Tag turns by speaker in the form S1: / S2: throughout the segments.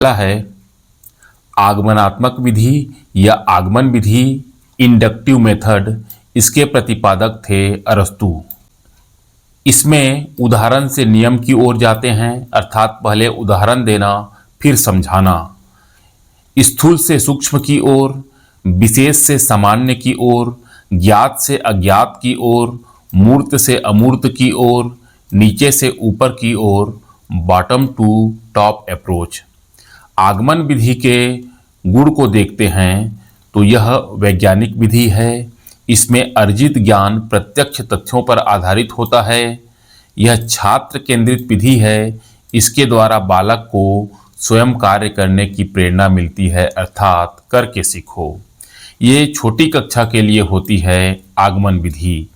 S1: पहला है आगमनात्मक विधि या आगमन विधि, इंडक्टिव मेथड। इसके प्रतिपादक थे अरस्तु। इसमें उदाहरण से नियम की ओर जाते हैं, अर्थात पहले उदाहरण देना फिर समझाना। स्थूल से सूक्ष्म की ओर, विशेष से सामान्य की ओर, ज्ञात से अज्ञात की ओर, मूर्त से अमूर्त की ओर, नीचे से ऊपर की ओर, बॉटम टू टॉप अप्रोच। आगमन विधि के गुण को देखते हैं तो यह वैज्ञानिक विधि है। इसमें अर्जित ज्ञान प्रत्यक्ष तथ्यों पर आधारित होता है। यह छात्र केंद्रित विधि है। इसके द्वारा बालक को स्वयं कार्य करने की प्रेरणा मिलती है, अर्थात करके सीखो। ये छोटी कक्षा के लिए होती है आगमन विधि।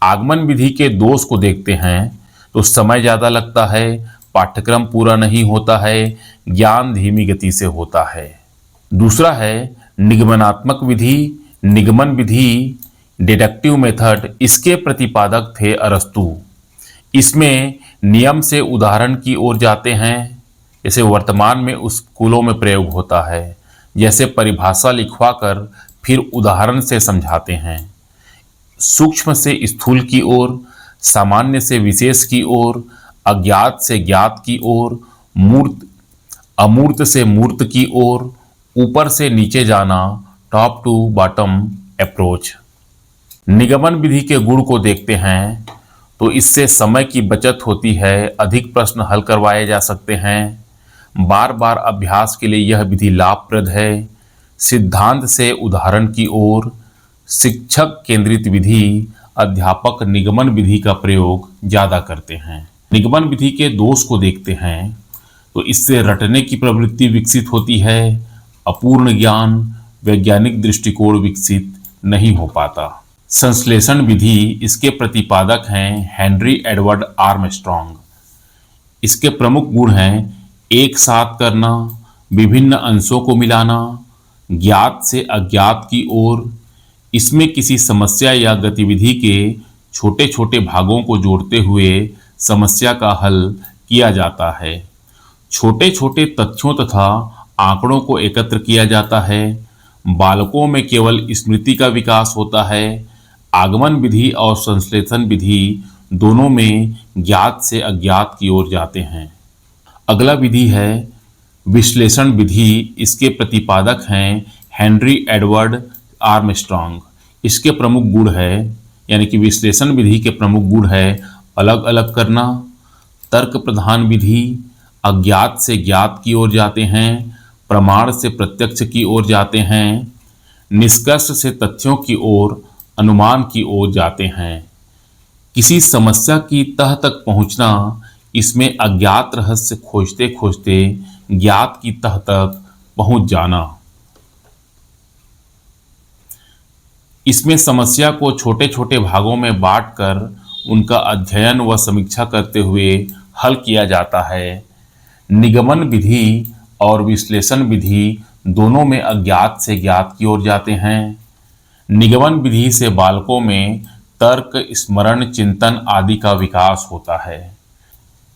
S1: आगमन विधि के दोष को देखते हैं तो समय ज़्यादा लगता है, पाठ्यक्रम पूरा नहीं होता है, ज्ञान धीमी गति से होता है। दूसरा है निगमनात्मक विधि, निगमन विधि, डिडक्टिव मेथड। इसके प्रतिपादक थे अरस्तु। इसमें नियम से उदाहरण की ओर जाते हैं, जैसे वर्तमान में स्कूलों में प्रयोग होता है, जैसे परिभाषा लिखवा कर फिर उदाहरण से समझाते हैं। सूक्ष्म से स्थूल की ओर, सामान्य से विशेष की ओर, अज्ञात से ज्ञात की ओर, अमूर्त से मूर्त की ओर, ऊपर से नीचे जाना, टॉप टू बॉटम अप्रोच। निगमन विधि के गुण को देखते हैं तो इससे समय की बचत होती है, अधिक प्रश्न हल करवाए जा सकते हैं। बार बार अभ्यास के लिए यह विधि लाभप्रद है। सिद्धांत से उदाहरण की ओर, शिक्षक केंद्रित विधि, अध्यापक निगमन विधि का प्रयोग ज़्यादा करते हैं। निगमन विधि के दोष को देखते हैं तो इससे रटने की प्रवृत्ति विकसित होती है, अपूर्ण ज्ञान, वैज्ञानिक दृष्टिकोण विकसित नहीं हो पाता। संश्लेषण विधि, इसके प्रतिपादक हैं हेनरी एडवर्ड आर्मस्ट्रॉन्ग। इसके प्रमुख गुण हैं एक साथ करना, विभिन्न अंशों को मिलाना, ज्ञात से अज्ञात की ओर। इसमें किसी समस्या या गतिविधि के छोटे छोटे भागों को जोड़ते हुए समस्या का हल किया जाता है। छोटे छोटे तथ्यों तथा आंकड़ों को एकत्र किया जाता है। बालकों में केवल स्मृति का विकास होता है। आगमन विधि और संश्लेषण विधि दोनों में ज्ञात से अज्ञात की ओर जाते हैं। अगला विधि है विश्लेषण विधि। इसके प्रतिपादक हैं हेनरी एडवर्ड आर्मस्ट्रॉन्ग। इसके प्रमुख गुण है, यानी कि विश्लेषण विधि के प्रमुख गुण है अलग अलग करना, तर्क प्रधान विधि, अज्ञात से ज्ञात की ओर जाते हैं, प्रमाण से प्रत्यक्ष की ओर जाते हैं, निष्कर्ष से तथ्यों की ओर, अनुमान की ओर जाते हैं। किसी समस्या की तह तक पहुंचना, इसमें अज्ञात रहस्य खोजते खोजते ज्ञात की तह तक पहुंच जाना। इसमें समस्या को छोटे छोटे भागों में बांटकर उनका अध्ययन व समीक्षा करते हुए हल किया जाता है। निगमन विधि और विश्लेषण विधि दोनों में अज्ञात से ज्ञात की ओर जाते हैं। निगमन विधि से बालकों में तर्क, स्मरण, चिंतन आदि का विकास होता है।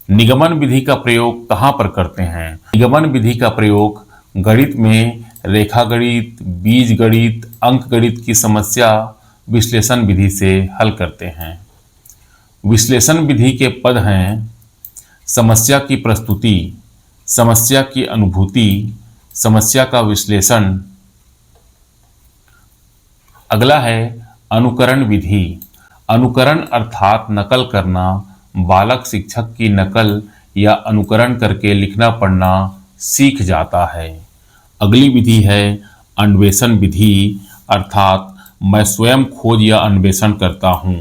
S1: निगमन विधि का प्रयोग कहाँ पर करते हैं? निगमन विधि का प्रयोग गणित में रेखा गणित, बीज गणित, अंक गणित की समस्या विश्लेषण विधि से हल करते हैं। विश्लेषण विधि के पद हैं समस्या की प्रस्तुति, समस्या की अनुभूति, समस्या का विश्लेषण। अगला है अनुकरण विधि। अनुकरण अर्थात नकल करना। बालक शिक्षक की नकल या अनुकरण करके लिखना पढ़ना सीख जाता है। अगली विधि है अन्वेषण विधि, अर्थात मैं स्वयं खोज या अन्वेषण करता हूँ।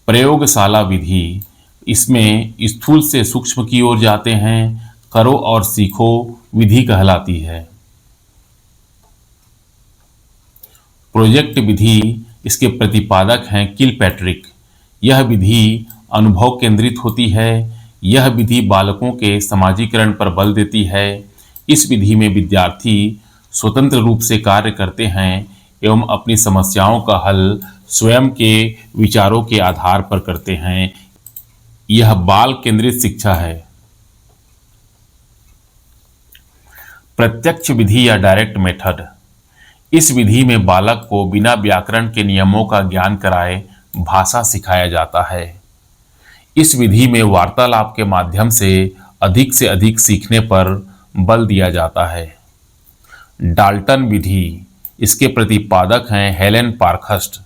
S1: प्रयोगशाला विधि, इसमें स्थूल से सूक्ष्म की ओर जाते हैं। करो और सीखो विधि कहलाती है। प्रोजेक्ट विधि, इसके प्रतिपादक हैं किलपैट्रिक। यह विधि अनुभव केंद्रित होती है। यह विधि बालकों के समाजीकरण पर बल देती है। इस विधि में विद्यार्थी स्वतंत्र रूप से कार्य करते हैं एवं अपनी समस्याओं का हल स्वयं के विचारों के आधार पर करते हैं। यह बाल केंद्रित शिक्षा है। प्रत्यक्ष विधि या डायरेक्ट मेथड, इस विधि में बालक को बिना व्याकरण के नियमों का ज्ञान कराए भाषा सिखाया जाता है। इस विधि में वार्तालाप के माध्यम से अधिक सीखने पर बल दिया जाता है। डाल्टन विधि, इसके प्रतिपादक हैं हेलेन पार्खस्ट।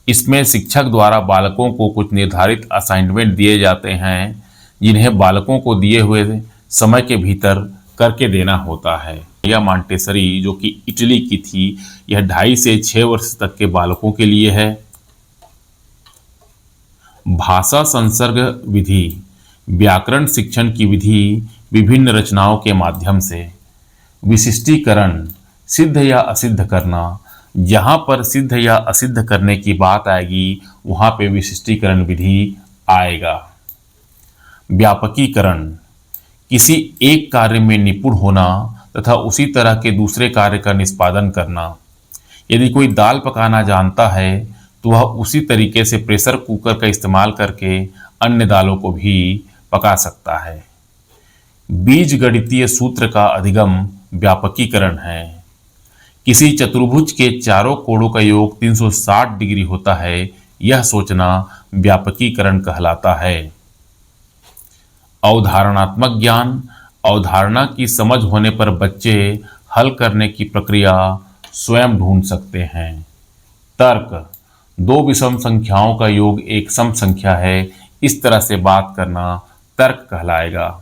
S1: इसमें शिक्षक द्वारा बालकों को कुछ निर्धारित असाइनमेंट दिए जाते हैं, जिन्हें बालकों को दिए हुए समय के भीतर करके देना होता है। या मॉन्टेसरी, जो कि इटली की थी, यह 2.5 से 6 वर्ष तक के बालकों के लिए है। भाषा संसर्ग विधि, व्याकरण शिक्षण की विधि विभिन्न रचनाओं के माध्यम से। विशिष्टीकरण, सिद्ध या असिद्ध करना, जहाँ पर सिद्ध या असिद्ध करने की बात आएगी वहाँ पे विशिष्टीकरण विधि आएगा। व्यापकीकरण, किसी एक कार्य में निपुण होना तथा उसी तरह के दूसरे कार्य का निष्पादन करना। यदि कोई दाल पकाना जानता है तो वह उसी तरीके से प्रेशर कुकर का इस्तेमाल करके अन्य दालों को भी पका सकता है। बीजगणितीय सूत्र का अधिगम व्यापकीकरण है। किसी चतुर्भुज के चारों कोणों का योग 360 डिग्री होता है, यह सोचना व्यापकीकरण कहलाता है। अवधारणात्मक ज्ञान, अवधारणा की समझ होने पर बच्चे हल करने की प्रक्रिया स्वयं ढूंढ सकते हैं। तर्क, 2 विषम संख्याओं का योग एक सम संख्या है, इस तरह से बात करना तर्क कहलाएगा।